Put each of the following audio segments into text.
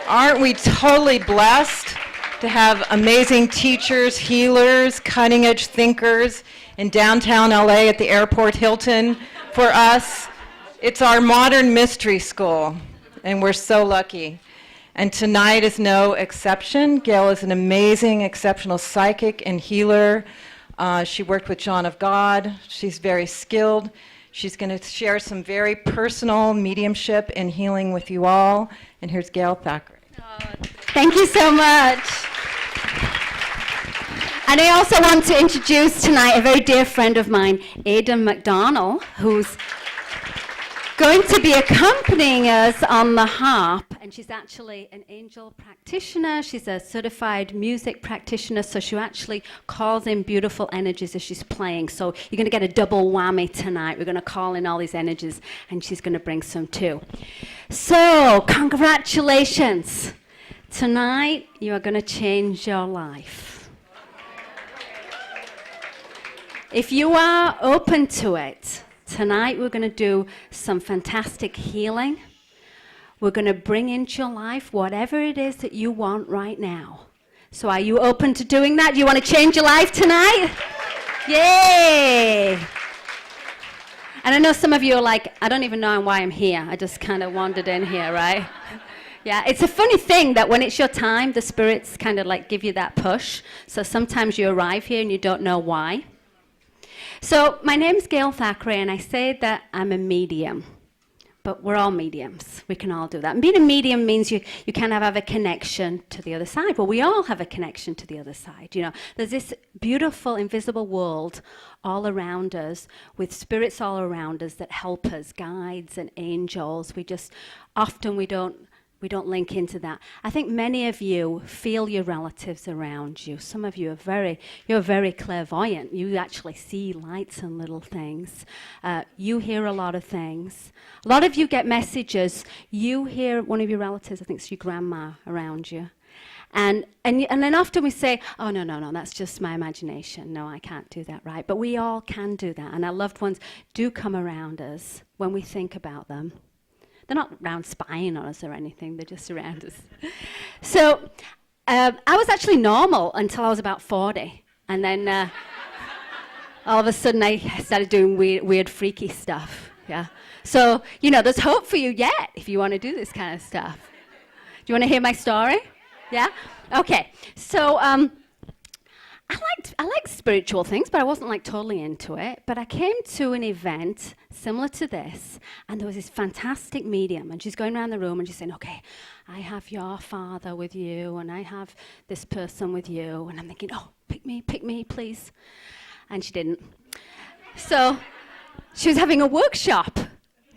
Aren't we totally blessed to have amazing teachers, healers, cutting-edge thinkers in downtown LA at the Airport Hilton for us? It's our modern mystery school, and we're so lucky. And tonight is no exception. Gail is an amazing, exceptional psychic and healer. She worked with John of God. She's very skilled. She's going to share some very personal mediumship and healing with you all. And here's Gail Thackeray. Thank you so much. And I also want to introduce tonight a very dear friend of mine, Aidan McDonald, who's going to be accompanying us on the harp. And she's actually an angel practitioner. She's a certified music practitioner, so she actually calls in beautiful energies as she's playing. So you're going to get a double whammy tonight. We're going to call in all these energies, and she's going to bring some too. So, congratulations. Tonight, you are going to change your life. If you are open to it, tonight we're going to do some fantastic healing. We're going to bring into your life whatever it is that you want right now. So are you open to doing that? Do you want to change your life tonight? Yay! And I know some of you are like, I don't even know why I'm here. I just kind of wandered in here, right? Yeah, it's a funny thing that when it's your time, the spirits kind of like give you that push. So sometimes you arrive here and you don't know why. So my name's Gail Thackeray, and I say that I'm a medium. But we're all mediums. We can all do that. And being a medium means you kind of have a connection to the other side. Well, we all have a connection to the other side. You know, there's this beautiful, invisible world all around us with spirits all around us that help us, guides and angels. Often we don't link into that. I think many of you feel your relatives around you. Some of you you're very clairvoyant. You actually see lights and little things. You hear a lot of things. A lot of you get messages. You hear one of your relatives, I think it's your grandma, around you. And then often we say, oh, no, that's just my imagination. No, I can't do that, right? But we all can do that. And our loved ones do come around us when we think about them. They're not around spying on us or anything. They're just around us. So I was actually normal until I was about 40. And then all of a sudden I started doing weird freaky stuff. Yeah. So, there's hope for you yet if you want to do this kind of stuff. Do you want to hear my story? Yeah? Okay. So I liked spiritual things, but I wasn't totally into it. But I came to an event similar to this, and there was this fantastic medium, and she's going around the room and she's saying, okay, I have your father with you, and I have this person with you. And I'm thinking, oh, pick me, please. And she didn't. So she was having a workshop.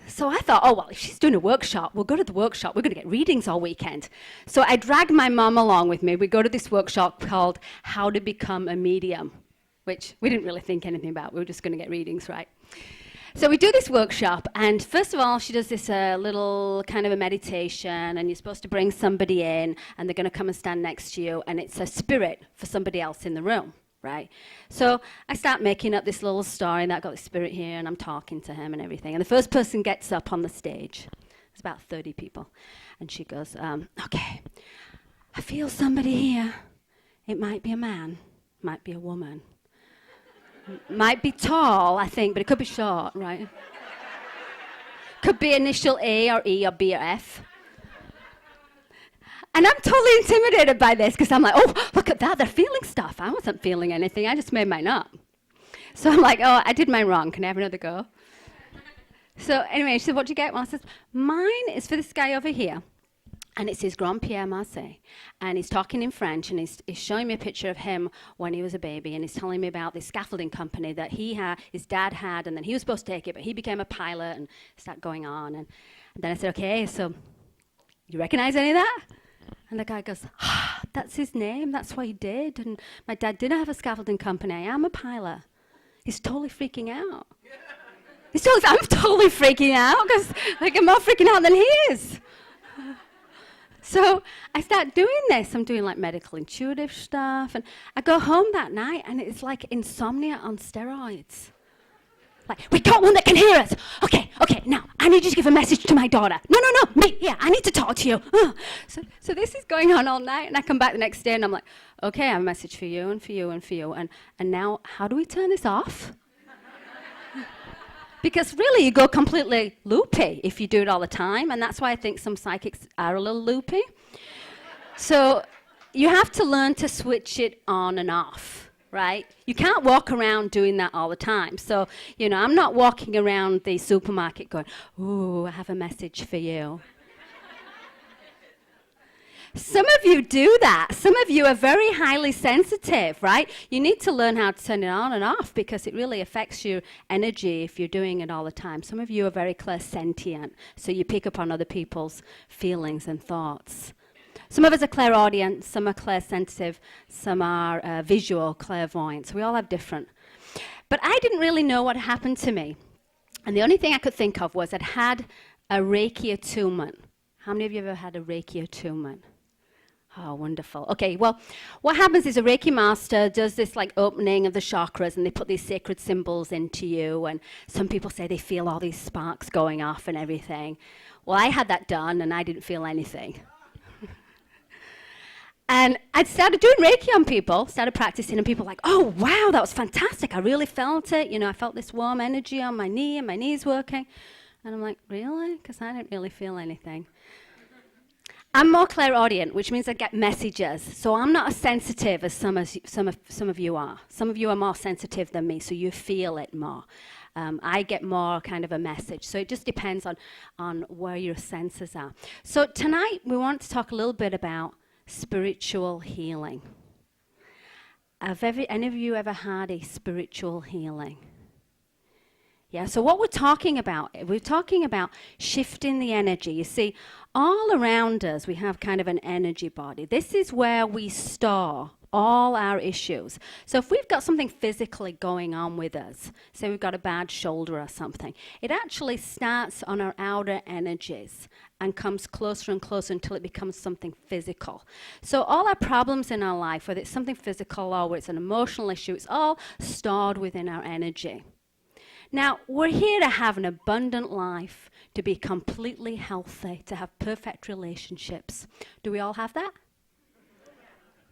So I thought, oh, well, if she's doing a workshop, we'll go to the workshop. We're going to get readings all weekend. So I dragged my mum along with me. We go to this workshop called How to Become a Medium, which we didn't really think anything about. We were just going to get readings, right? So we do this workshop, and first of all, she does this little kind of a meditation, and you're supposed to bring somebody in, and they're going to come and stand next to you, and it's a spirit for somebody else in the room. Right? So I start making up this little story that I've got this spirit here and I'm talking to him and everything. And the first person gets up on the stage. There's about 30 people. And she goes, okay, I feel somebody here. It might be a man, might be a woman. Might be tall, I think, but it could be short, right? Could be initial A or E or B or F. And I'm totally intimidated by this because I'm like, oh, look at that, they're feeling stuff. I wasn't feeling anything, I just made mine up. So I'm like, oh, I did mine wrong, can I have another go? So anyway, she said, what do you get? Well, I said, mine is for this guy over here. And it's his Grand-Pierre Marseille. And he's talking in French, and he's showing me a picture of him when he was a baby, and he's telling me about this scaffolding company that his dad had, and then he was supposed to take it, but he became a pilot, and started going on. And then I said, okay, so you recognize any of that? And the guy goes, that's his name, that's what he did. And my dad didn't have a scaffolding company, I am a pilot. He's totally freaking out. I'm totally freaking out, because I'm more freaking out than he is. So I start doing this. I'm doing medical intuitive stuff. And I go home that night, and it's like insomnia on steroids. Like, we got one that can hear us. Okay, now, I need you to give a message to my daughter. No, me, yeah, I need to talk to you. So this is going on all night, and I come back the next day, and I'm like, okay, I have a message for you, and for you, and for you, and now, how do we turn this off? Because really, you go completely loopy if you do it all the time, and that's why I think some psychics are a little loopy. So you have to learn to switch it on and off, right? You can't walk around doing that all the time. So, I'm not walking around the supermarket going, ooh, I have a message for you. Some of you do that. Some of you are very highly sensitive, right? You need to learn how to turn it on and off because it really affects your energy if you're doing it all the time. Some of you are very clairsentient, so you pick up on other people's feelings and thoughts. Some of us are clairaudient, some are clairsensitive, some are visual, clairvoyant. So we all have different. But I didn't really know what happened to me. And the only thing I could think of was I'd had a Reiki attunement. How many of you have ever had a Reiki attunement? Oh, wonderful. Okay, well, what happens is a Reiki master does this like opening of the chakras and they put these sacred symbols into you, and some people say they feel all these sparks going off and everything. Well, I had that done and I didn't feel anything. And I started doing Reiki on people, started practicing, and people were like, oh, wow, that was fantastic. I really felt it. I felt this warm energy on my knee and my knee's working. And I'm like, really? Because I didn't really feel anything. I'm more clairaudient, which means I get messages. So I'm not as sensitive as some of you are. Some of you are more sensitive than me, so you feel it more. I get more kind of a message. So it just depends on where your senses are. So tonight we want to talk a little bit about spiritual healing. Have any of you ever had a spiritual healing? Yeah, so what we're talking about shifting the energy. You see, all around us, we have kind of an energy body. This is where we store all our issues. So if we've got something physically going on with us, say we've got a bad shoulder or something, it actually starts on our outer energies and comes closer and closer until it becomes something physical. So all our problems in our life, whether it's something physical or whether it's an emotional issue, it's all stored within our energy. Now, we're here to have an abundant life, to be completely healthy, to have perfect relationships. Do we all have that?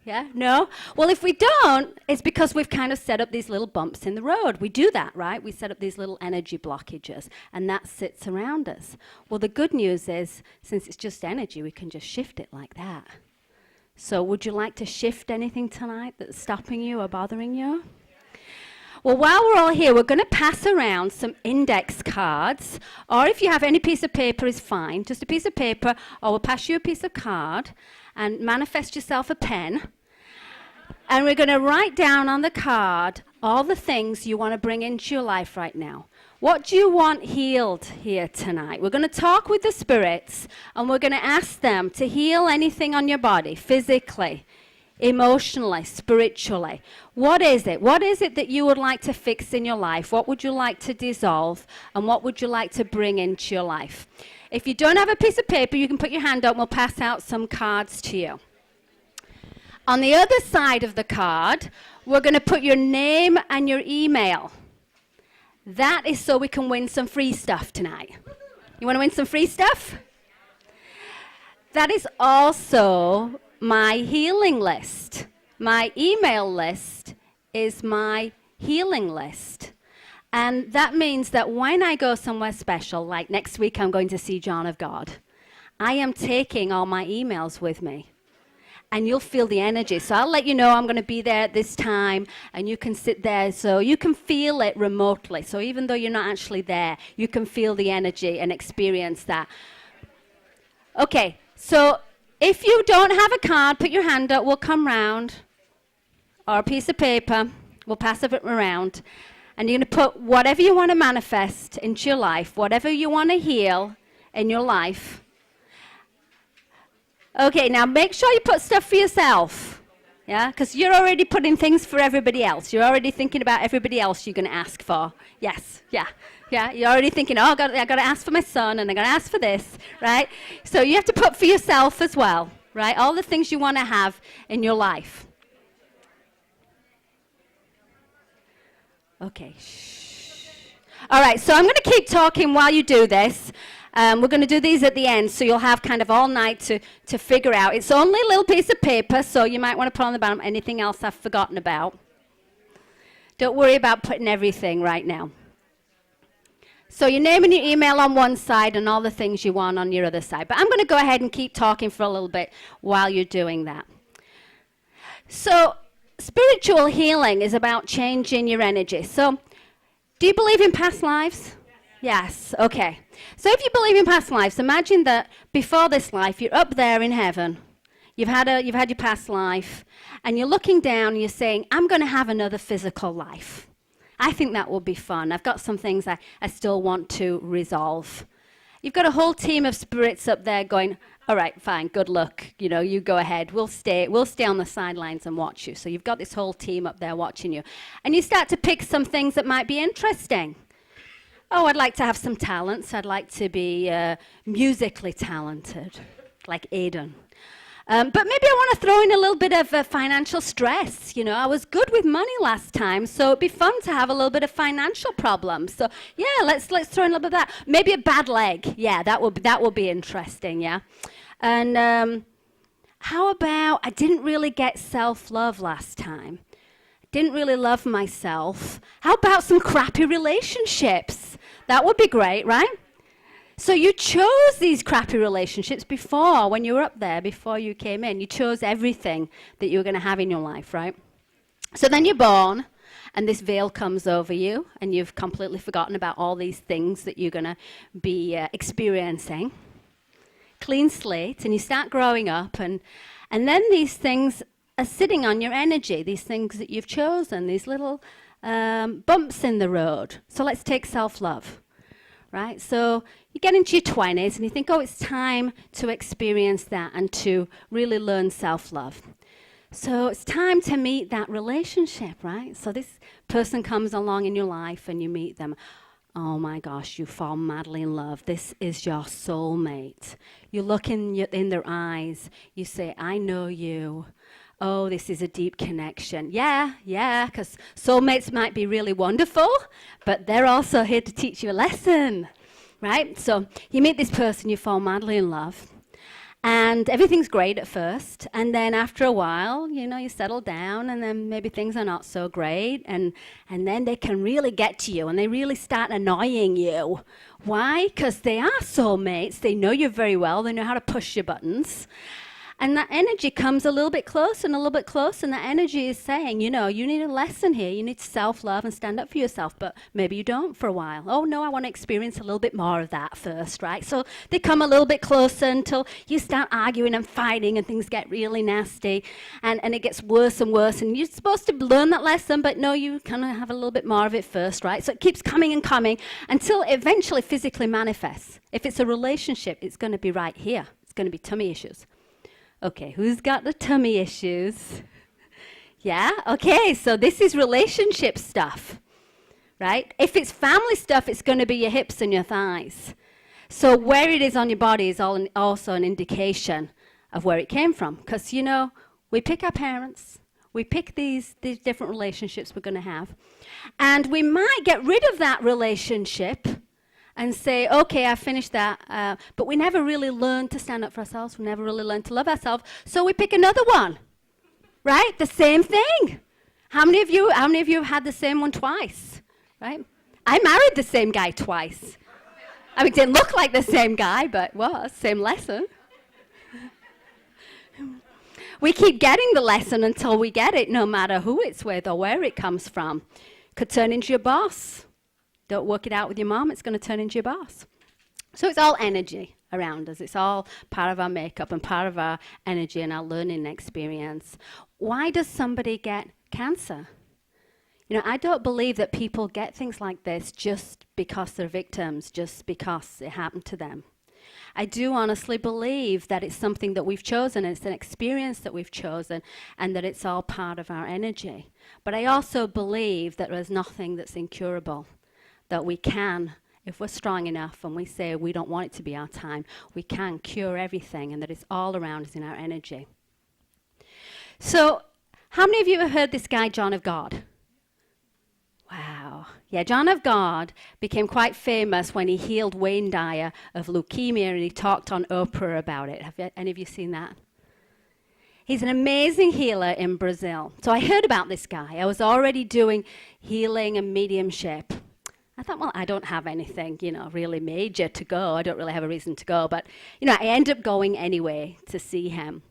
Yeah? No? Well, if we don't, it's because we've kind of set up these little bumps in the road. We do that, right? We set up these little energy blockages, and that sits around us. Well, the good news is, since it's just energy, we can just shift it like that. So would you like to shift anything tonight that's stopping you or bothering you? Well, while we're all here, we're going to pass around some index cards, or if you have any piece of paper is fine, just a piece of paper, or we'll pass you a piece of card, and manifest yourself a pen. And we're going to write down on the card all the things you want to bring into your life right now. What do you want healed here tonight? We're going to talk with the spirits, and we're going to ask them to heal anything on your body, physically, emotionally, spiritually. What is it? What is it that you would like to fix in your life? What would you like to dissolve? And what would you like to bring into your life? If you don't have a piece of paper, you can put your hand up and we'll pass out some cards to you. On the other side of the card, we're going to put your name and your email. That is so we can win some free stuff tonight. You want to win some free stuff? That is also my healing list. My email list is my healing list. And that means that when I go somewhere special, like next week I'm going to see John of God, I am taking all my emails with me. And you'll feel the energy. So I'll let you know I'm going to be there at this time, and you can sit there so you can feel it remotely. So even though you're not actually there, you can feel the energy and experience that. Okay, so if you don't have a card, put your hand up, we'll come round. Or a piece of paper, we'll pass it around. And you're going to put whatever you want to manifest into your life, whatever you want to heal in your life. Okay, now make sure you put stuff for yourself. Yeah, because you're already putting things for everybody else. You're already thinking about everybody else you're going to ask for. Yes, yeah. You're already thinking, oh, I got to ask for my son, and I got to ask for this, right? So you have to put for yourself as well, right? All the things you want to have in your life. Okay, shh. All right, so I'm going to keep talking while you do this. We're going to do these at the end, so you'll have kind of all night to figure out. It's only a little piece of paper, so you might want to put on the bottom anything else I've forgotten about. Don't worry about putting everything right now. So your name and your email on one side and all the things you want on your other side. But I'm going to go ahead and keep talking for a little bit while you're doing that. So spiritual healing is about changing your energy. So do you believe in past lives? Yes, okay. So if you believe in past lives, imagine that before this life, you're up there in heaven. You've had your past life, and you're looking down and you're saying, I'm going to have another physical life. I think that will be fun. I've got some things I still want to resolve. You've got a whole team of spirits up there going, all right, fine, good luck. You know, you go ahead. We'll stay on the sidelines and watch you. So you've got this whole team up there watching you. And you start to pick some things that might be interesting. Oh, I'd like to have some talents. I'd like to be musically talented, like Aidan. But maybe I want to throw in a little bit of financial stress. You know, I was good with money last time, so it'd be fun to have a little bit of financial problems. So yeah, let's throw in a little bit of that. Maybe a bad leg. Yeah, that will be interesting. Yeah, and how about I didn't really get self-love last time. Didn't really love myself. How about some crappy relationships? That would be great, right? So you chose these crappy relationships before, when you were up there, before you came in. You chose everything that you were going to have in your life, right? So then you're born, and this veil comes over you, and you've completely forgotten about all these things that you're going to be experiencing. Clean slate, and you start growing up, and then these things are sitting on your energy, these things that you've chosen, these little bumps in the road. So let's take self-love. Right? So you get into your 20s and you think, oh, it's time to experience that and to really learn self-love. So it's time to meet that relationship, right? So this person comes along in your life and you meet them. Oh my gosh, you fall madly in love. This is your soulmate. You look in their eyes. You say, I know you. Oh, this is a deep connection. Yeah, because soulmates might be really wonderful, but they're also here to teach you a lesson, right? So you meet this person, you fall madly in love, and everything's great at first, and then after a while, you know, you settle down, and then maybe things are not so great, and then they can really get to you, and they really start annoying you. Why? Because they are soulmates. They know you very well. They know how to push your buttons. And that energy comes a little bit closer and a little bit closer, and that energy is saying, you know, you need a lesson here. You need to self-love and stand up for yourself, but maybe you don't for a while. Oh, no, I want to experience a little bit more of that first, right? So they come a little bit closer until you start arguing and fighting, and things get really nasty, and it gets worse and worse, and you're supposed to learn that lesson, but no, you kind of have a little bit more of it first, right? So it keeps coming and coming until it eventually physically manifests. If it's a relationship, it's going to be right here. It's going to be tummy issues. Okay, who's got the tummy issues? Yeah, okay, so this is relationship stuff, right? If it's family stuff, it's going to be your hips and your thighs. So where it is on your body is also an indication of where it came from. Because, you know, we pick our parents, we pick these different relationships we're going to have, and we might get rid of that relationship and say, okay, I finished that, but we never really learned to stand up for ourselves. We never really learned to love ourselves. So we pick another one, right? The same thing. How many of you have had the same one twice, right? I married the same guy twice. I mean, it didn't look like the same guy, but was, same lesson. We keep getting the lesson until we get it, no matter who it's with or where it comes from. Could turn into your boss. Don't work it out with your mom, it's going to turn into your boss. So it's all energy around us. It's all part of our makeup and part of our energy and our learning experience. Why does somebody get cancer? You know, I don't believe that people get things like this just because they're victims, just because it happened to them. I do honestly believe that it's something that we've chosen, it's an experience that we've chosen, and that it's all part of our energy. But I also believe that there's nothing that's incurable. That we can, if we're strong enough and we say we don't want it to be our time, we can cure everything, and that it's all around us in our energy. So, how many of you have heard this guy, John of God? Wow. Yeah, John of God became quite famous when he healed Wayne Dyer of leukemia, and he talked on Oprah about it. Any of you seen that? He's an amazing healer in Brazil. So I heard about this guy. I was already doing healing and mediumship. I thought, well, I don't have anything, really major to go. I don't really have a reason to go. But, I ended up going anyway to see him.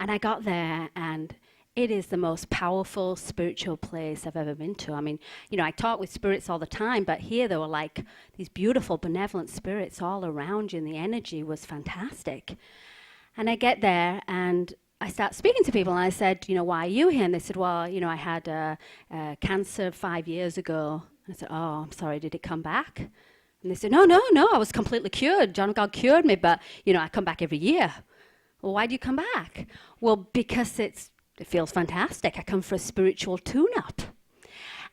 And I got there, and it is the most powerful spiritual place I've ever been to. I mean, I talk with spirits all the time, but here there were like these beautiful, benevolent spirits all around you, and the energy was fantastic. And I get there, and I start speaking to people, and I said, why are you here? And they said, well, I had cancer 5 years ago. And I said, oh, I'm sorry, did it come back? And they said, no, I was completely cured. John of God cured me, but, I come back every year. Well, why do you come back? Well, because it feels fantastic. I come for a spiritual tune-up.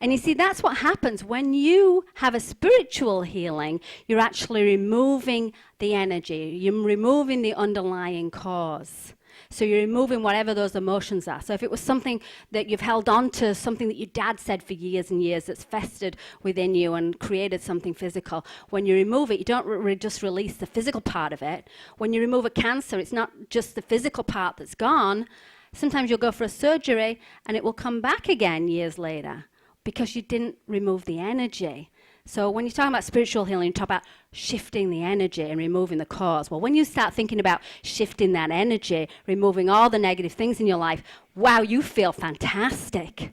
And you see, that's what happens when you have a spiritual healing. You're actually removing the energy. You're removing the underlying cause. So you're removing whatever those emotions are. So if it was something that you've held on to, something that your dad said for years and years that's festered within you and created something physical, when you remove it, you don't just release the physical part of it. When you remove a cancer, it's not just the physical part that's gone. Sometimes you'll go for a surgery and it will come back again years later because you didn't remove the energy. So when you're talking about spiritual healing, you talk about shifting the energy and removing the cause. Well, when you start thinking about shifting that energy, removing all the negative things in your life, wow, you feel fantastic.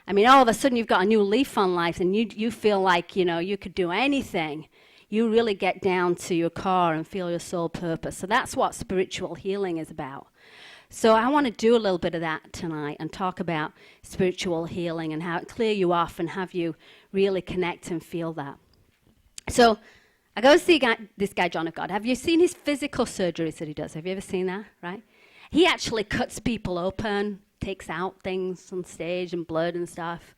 I mean, all of a sudden you've got a new leaf on life and you feel like, you could do anything. You really get down to your core and feel your soul purpose. So that's what spiritual healing is about. So I want to do a little bit of that tonight and talk about spiritual healing and how it clear you off and have you really connect and feel that. So I go to see this guy, John of God. Have you seen his physical surgeries that he does? Have you ever seen that, right? He actually cuts people open, takes out things on stage and blood and stuff.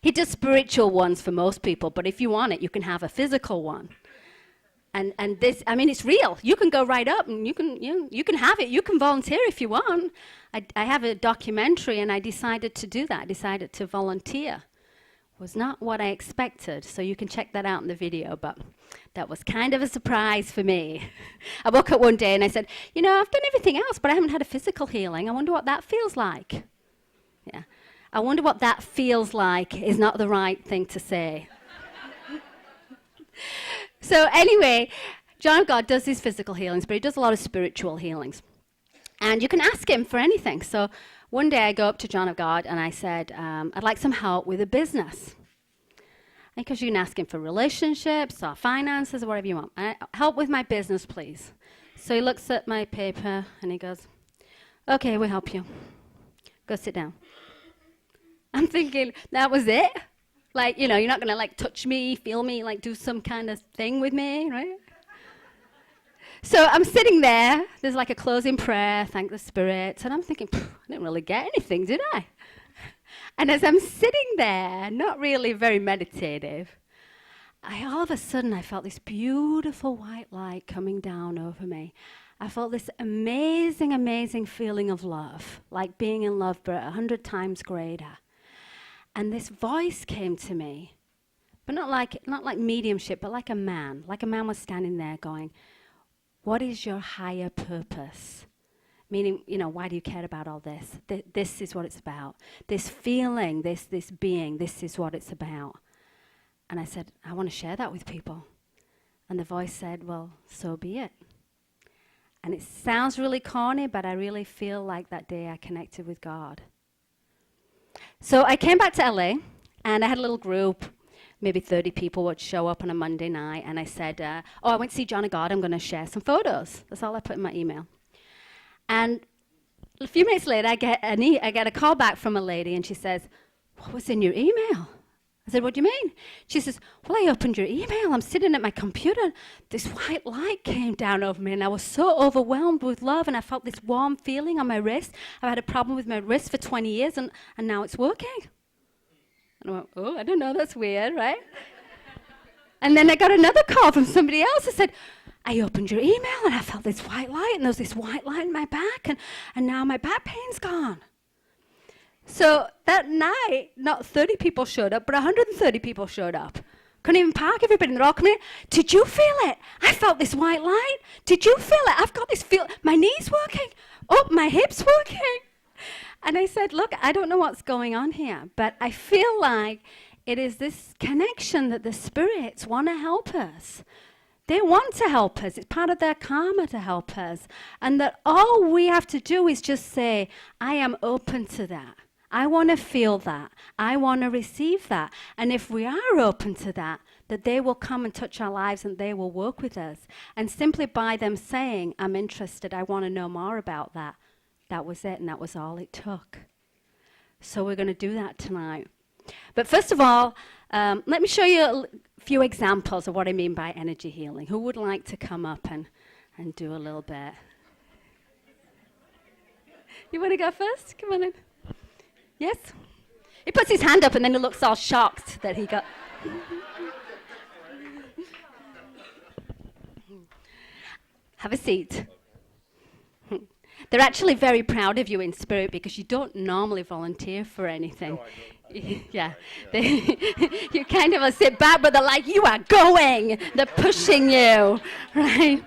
He does spiritual ones for most people, but if you want it, you can have a physical one. And this, I mean, it's real. You can go right up and you can have it. You can volunteer if you want. I have a documentary and I decided to do that. I decided to volunteer. Was not what I expected. So you can check that out in the video, but that was kind of a surprise for me. I woke up one day and I said, I've done everything else, but I haven't had a physical healing. I wonder what that feels like. Yeah. I wonder what that feels like is not the right thing to say. So anyway, John of God does his physical healings, but he does a lot of spiritual healings. And you can ask him for anything. So one day I go up to John of God and I said, I'd like some help with a business. Because you can ask him for relationships or finances or whatever you want. Help with my business, please. So he looks at my paper and he goes, okay, we'll help you. Go sit down. I'm thinking, that was it? Like, you're not going to, touch me, feel me, do some kind of thing with me, right? So I'm sitting there. There's, a closing prayer, thank the spirits. And I'm thinking, I didn't really get anything, did I? And as I'm sitting there, not really very meditative, all of a sudden, I felt this beautiful white light coming down over me. I felt this amazing, amazing feeling of love, like being in love, but 100 times greater. And this voice came to me, but not like mediumship, but like a man. Like a man was standing there going, what is your higher purpose? Meaning, why do you care about all this? This is what it's about. This feeling, this being, this is what it's about. And I said, I want to share that with people. And the voice said, well, so be it. And it sounds really corny, but I really feel like that day I connected with God. So I came back to LA, and I had a little group, maybe 30 people would show up on a Monday night, and I said, I went to see John of God, I'm going to share some photos. That's all I put in my email. And a few minutes later, I get a call back from a lady, and she says, what was in your email? I said, what do you mean? She says, well, I opened your email. I'm sitting at my computer. This white light came down over me, and I was so overwhelmed with love, and I felt this warm feeling on my wrist. I've had a problem with my wrist for 20 years, and now it's working. And I went, oh, I don't know, that's weird, right? And then I got another call from somebody else who said, I opened your email, and I felt this white light, and there was this white light in my back, and now my back pain's gone. So that night, not 30 people showed up, but 130 people showed up. Couldn't even park everybody, and they're all coming in. Did you feel it? I felt this white light. Did you feel it? I've got this feel. My knee's working. Oh, my hip's working. And I said, look, I don't know what's going on here, but I feel like it is this connection that the spirits want to help us. They want to help us. It's part of their karma to help us. And that all we have to do is just say, I am open to that. I want to feel that. I want to receive that. And if we are open to that, that they will come and touch our lives and they will work with us. And simply by them saying, I'm interested, I want to know more about that, that was it, and that was all it took. So we're going to do that tonight. But first of all, let me show you a few examples of what I mean by energy healing. Who would like to come up and do a little bit? You want to go first? Come on in. Yes? He puts his hand up and then he looks all shocked that he got... Have a seat. They're actually very proud of you in spirit because you don't normally volunteer for anything. No, yeah. You kind of sit back, but they're like, you are going. They're pushing you, right?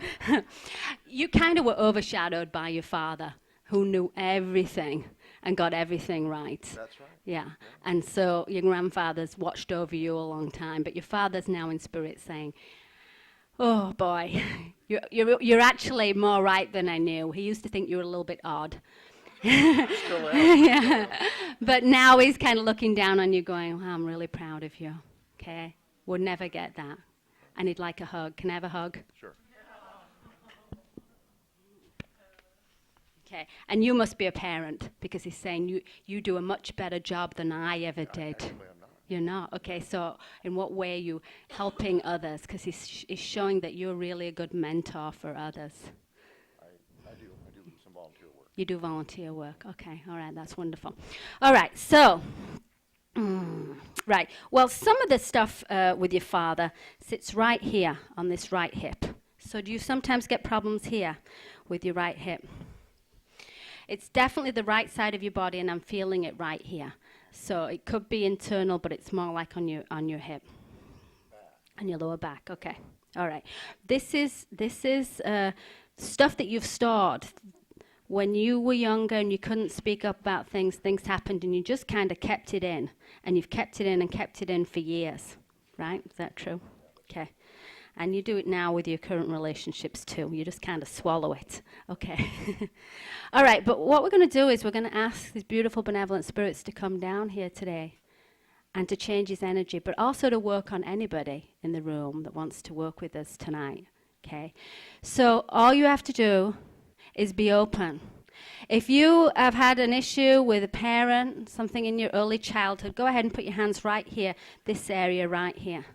You kind of were overshadowed by your father, who knew everything and got everything right. That's right. Yeah. And so your grandfather's watched over you a long time, but your father's now in spirit saying, oh boy, you're actually more right than I knew. He used to think you were a little bit odd. Still am. Yeah. But now he's kind of looking down on you going, well, I'm really proud of you. Okay? Would never get that. I need like a hug. Can I have a hug? Sure. Okay. And you must be a parent because he's saying you do a much better job than I ever did. Actually, I'm not. You're not? Okay, so in what way are you helping others? Because he's showing that you're really a good mentor for others. I do some volunteer work. You do volunteer work. Okay, all right, that's wonderful. All right, so, right. Well, some of the stuff with your father sits right here on this right hip. So do you sometimes get problems here with your right hip? It's definitely the right side of your body, and I'm feeling it right here. So it could be internal, but it's more like on your hip, on your lower back. Okay, all right. This is stuff that you've stored. When you were younger and you couldn't speak up about things happened, and you just kind of kept it in, and you've kept it in and kept it in for years, right? Is that true? Okay. And you do it now with your current relationships too. You just kind of swallow it. Okay. All right, but what we're going to do is we're going to ask these beautiful benevolent spirits to come down here today and to change his energy, but also to work on anybody in the room that wants to work with us tonight. Okay. So all you have to do is be open. If you have had an issue with a parent, something in your early childhood, go ahead and put your hands right here, this area right here.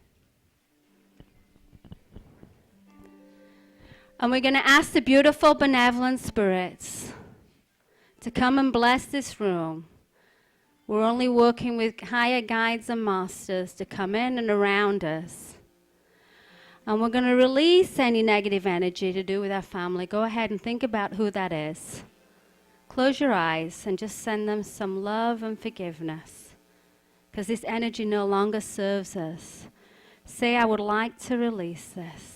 And we're going to ask the beautiful, benevolent spirits to come and bless this room. We're only working with higher guides and masters to come in and around us. And we're going to release any negative energy to do with our family. Go ahead and think about who that is. Close your eyes and just send them some love and forgiveness, because this energy no longer serves us. Say, I would like to release this.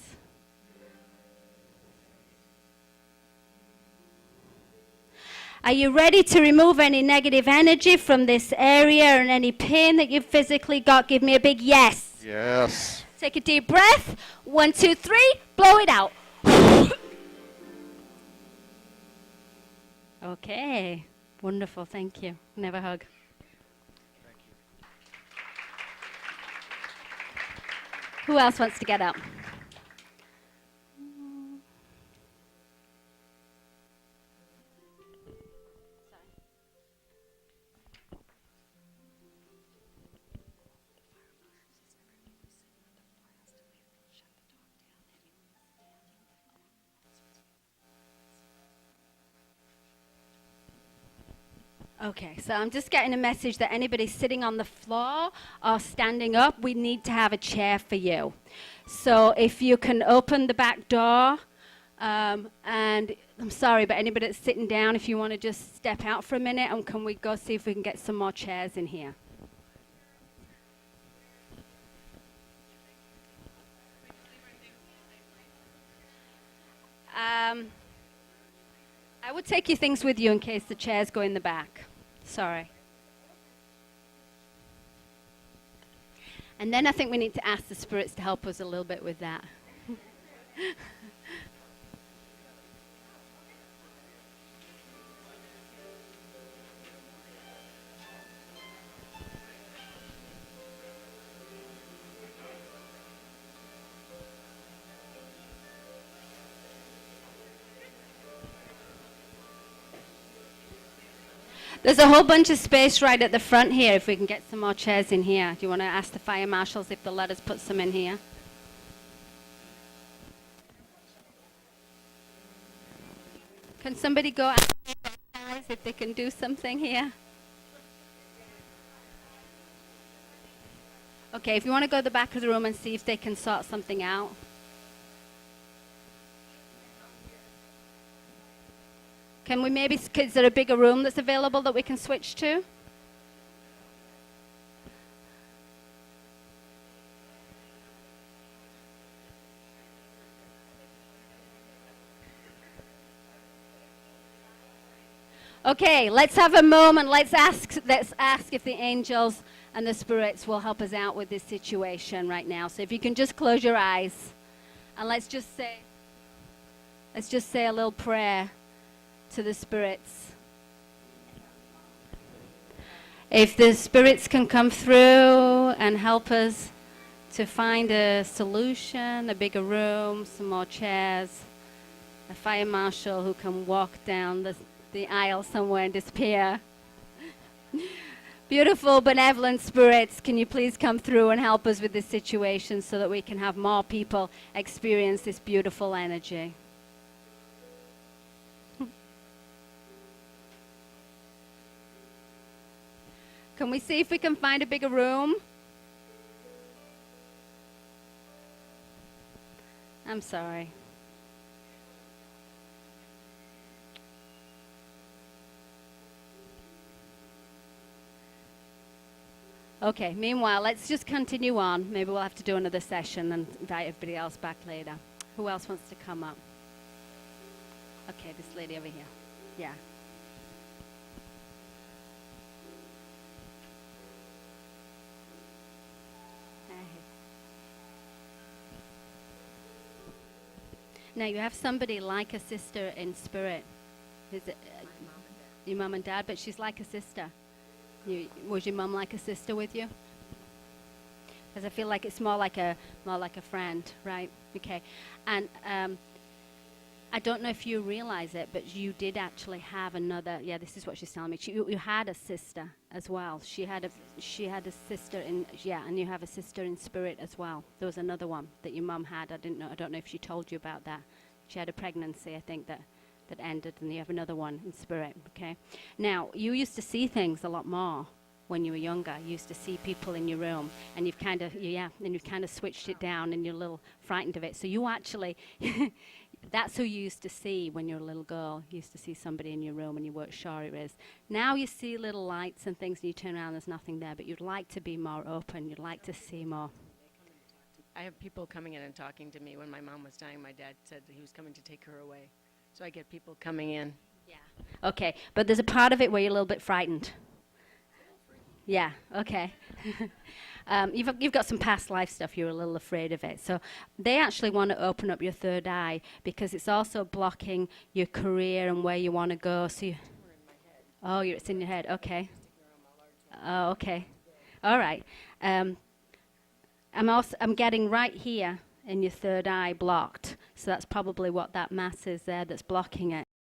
Are you ready to remove any negative energy from this area and any pain that you've physically got? Give me a big yes. Yes. Take a deep breath. 1, 2, 3. Blow it out. Okay. Wonderful. Thank you. Never hug. Thank you. Who else wants to get up? Okay, so I'm just getting a message that anybody sitting on the floor or standing up, we need to have a chair for you. So if you can open the back door And I'm sorry, but anybody that's sitting down, if you want to just step out for a minute, and can we go see if we can get some more chairs in here? I would take your things with you in case the chairs go in the back. Sorry. And then I think we need to ask the spirits to help us a little bit with that. There's a whole bunch of space right at the front here if we can get some more chairs in here. Do you want to ask the fire marshals if they'll let us put some in here? Can somebody go ask the guys if they can do something here? Okay, if you want to go to the back of the room and see if they can sort something out. Can we maybe, is there a bigger room that's available that we can switch to? Okay, let's have a moment. Let's ask if the angels and the spirits will help us out with this situation right now. So if you can just close your eyes and let's just say a little prayer to the spirits. If the spirits can come through and help us to find a solution, a bigger room, some more chairs, a fire marshal who can walk down the aisle somewhere and disappear. Beautiful, benevolent spirits, can you please come through and help us with this situation so that we can have more people experience this beautiful energy? Can we see if we can find a bigger room? I'm sorry. Okay, meanwhile, let's just continue on. Maybe we'll have to do another session and invite everybody else back later. Who else wants to come up? Okay, this lady over here. Yeah. Now you have somebody like a sister in spirit. Is it your mum and dad? But she's like a sister. Was your mum like a sister with you? Because I feel like it's more like a friend, right? Okay. And I don't know if you realize it, but you did actually have another. Yeah, this is what she's telling me. You had a sister as well. She had a sister in, yeah, and you have a sister in spirit as well. There was another one that your mum had. I don't know if she told you about that. She had a pregnancy, I think, that ended, and you have another one in spirit. Okay. Now you used to see things a lot more when you were younger. You used to see people in your room, and you've kind of switched it down, and you're a little frightened of it. So you actually. That's who you used to see when you were a little girl. You used to see somebody in your room and you weren't sure it was. Now you see little lights and things and you turn around, there's nothing there, but you'd like to be more open. You'd like to see more. I have people coming in and talking to me. When my mom was dying, my dad said that he was coming to take her away. So I get people coming in. Yeah. Okay, but there's a part of it where you're a little bit frightened. Yeah, okay. You've got some past life stuff, you're a little afraid of it. So they actually want to open up your third eye because it's also blocking your career and where you want to go. So it's in your head, okay. Oh, okay. All right. I'm getting right here in your third eye blocked. So that's probably what that mass is there that's blocking it.